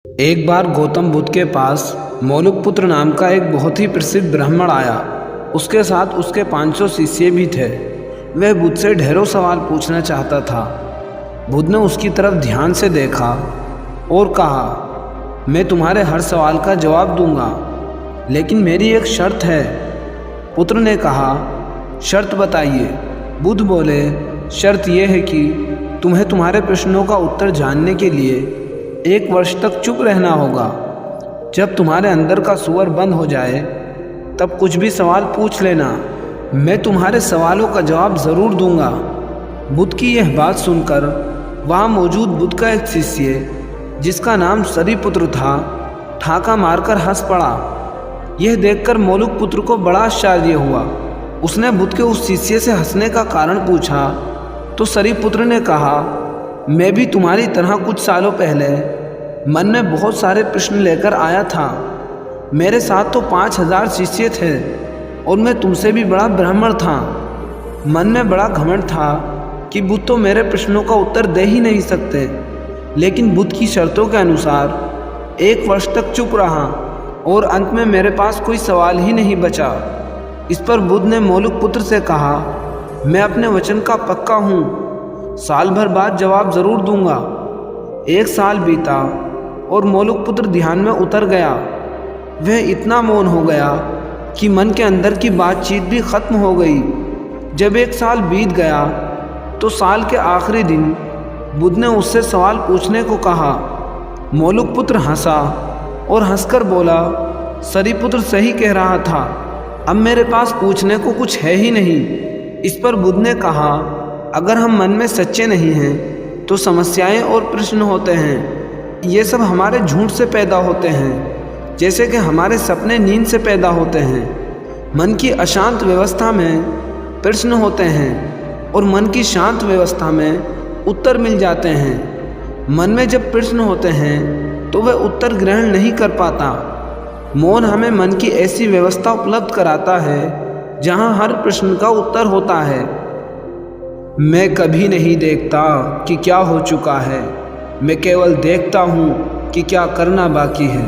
एक बार गौतम बुद्ध के पास मौलिकपुत्र नाम का एक बहुत ही प्रसिद्ध ब्राह्मण आया। उसके साथ उसके 500 शिष्य भी थे। वह बुद्ध से ढेरों सवाल पूछना चाहता था। बुद्ध ने उसकी तरफ ध्यान से देखा और कहा, मैं तुम्हारे हर सवाल का जवाब दूंगा, लेकिन मेरी एक शर्त है। पुत्र ने कहा, शर्त बताइए। बुद्ध बोले, शर्त यह है कि तुम्हें तुम्हारे प्रश्नों का उत्तर जानने के लिए 1 वर्ष तक चुप रहना होगा। जब तुम्हारे अंदर का सुअर बंद हो जाए तब कुछ भी सवाल पूछ लेना, मैं तुम्हारे सवालों का जवाब ज़रूर दूंगा। बुद्ध की यह बात सुनकर वहाँ मौजूद बुद्ध का एक शिष्य, जिसका नाम सरीपुत्र था, ठाका मारकर हंस पड़ा। यह देखकर मौलिकपुत्र को बड़ा आश्चर्य हुआ। उसने बुद्ध के उस शिष्य से हंसने का कारण पूछा तो सरीपुत्र ने कहा, मैं भी तुम्हारी तरह कुछ सालों पहले मन में बहुत सारे प्रश्न लेकर आया था। मेरे साथ तो 5000 शिष्य थे और मैं तुमसे भी बड़ा ब्राह्मण था। मन में बड़ा घमंड था कि बुद्ध तो मेरे प्रश्नों का उत्तर दे ही नहीं सकते, लेकिन बुद्ध की शर्तों के अनुसार 1 वर्ष तक चुप रहा और अंत में मेरे पास कोई सवाल ही नहीं बचा। इस पर बुद्ध ने मौलिकपुत्र से कहा, मैं अपने वचन का पक्का हूँ, साल भर बाद जवाब ज़रूर दूंगा। 1 साल बीता और मौलिकपुत्र ध्यान में उतर गया। वह इतना मौन हो गया कि मन के अंदर की बातचीत भी ख़त्म हो गई। जब 1 साल बीत गया तो साल के आखिरी दिन बुद्ध ने उससे सवाल पूछने को कहा। मौलिकपुत्र हंसा और हंसकर बोला, सरीपुत्र सही कह रहा था, अब मेरे पास पूछने को कुछ है ही नहीं। इस पर बुद्ध ने कहा, अगर हम मन में सच्चे नहीं हैं तो समस्याएं और प्रश्न होते हैं। ये सब हमारे झूठ से पैदा होते हैं, जैसे कि हमारे सपने नींद से पैदा होते हैं। मन की अशांत व्यवस्था में प्रश्न होते हैं और मन की शांत व्यवस्था में उत्तर मिल जाते हैं। मन में जब प्रश्न होते हैं तो वह उत्तर ग्रहण नहीं कर पाता। मौन हमें मन की ऐसी व्यवस्था उपलब्ध कराता है जहाँ हर प्रश्न का उत्तर होता है। मैं कभी नहीं देखता कि क्या हो चुका है, मैं केवल देखता हूँ कि क्या करना बाकी है।